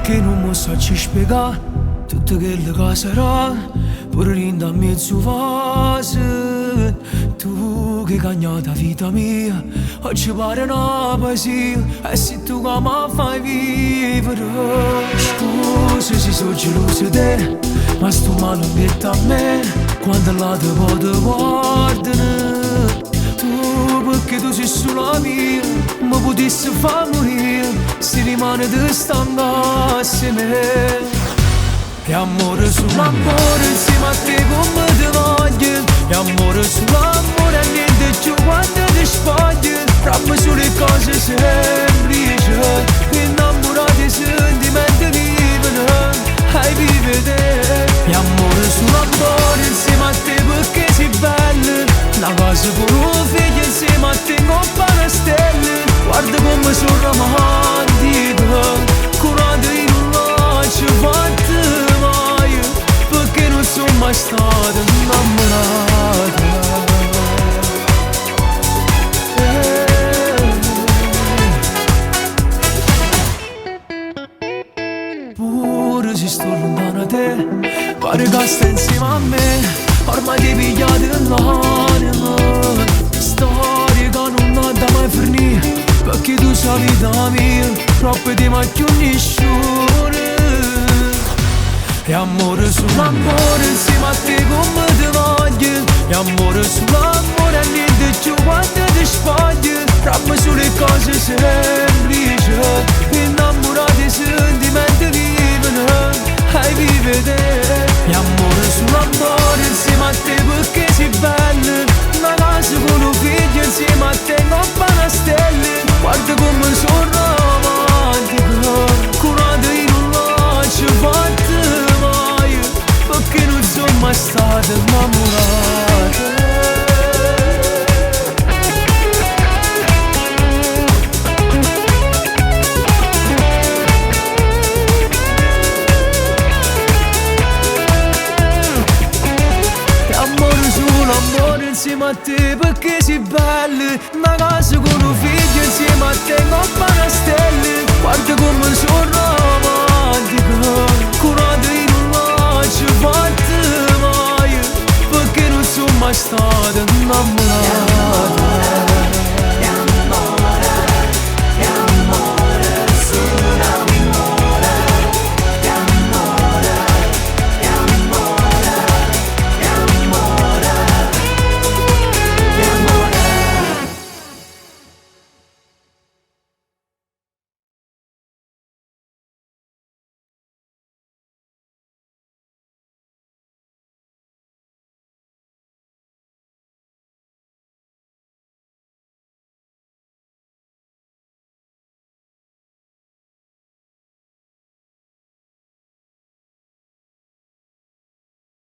Perché non mi so ci spiegare tutto quello che sarà, pure rinda a mezzo fase. Tu che cagnata vita mia, oggi pare una poesia, e se tu come fai vivere. Scusa se sono geloso di te, ma sto male mette a me, quando là te posso guardare. Tu perché tu sei solo mia, mi potessi far morire, se rimane di stare assieme. E amore sull'amore, insieme a te come ti voglio. E amore sull'amore, e niente più quando ti spogli. Troppo sulle cose semplici, innamorati sentimenti vivono, hai vive te. E amore sull'amore, insieme a te perché sei bello. La casa con un figlio insieme a te compare stelle. Guarda come sono romantico, curando in un lancio fatte mai, perché non sono mai stato innamorato. Pure se sto lontano da te, pare che stai insieme a me, ormai ti pigliate l'anima. Storie che non ha da mai finire, perché tu sei vita mia, troppo ti manchi nessuno. E amore sull'amore, insieme a te come ti voglio. E amore sull'amore, e niente più quando ti spogli. Troppo sulle cose semplici, innamorati sentimenti vivono, hai vive te. E amore sull'amore, insieme a te perché sei bello. Una casa con un figlio insieme a te compare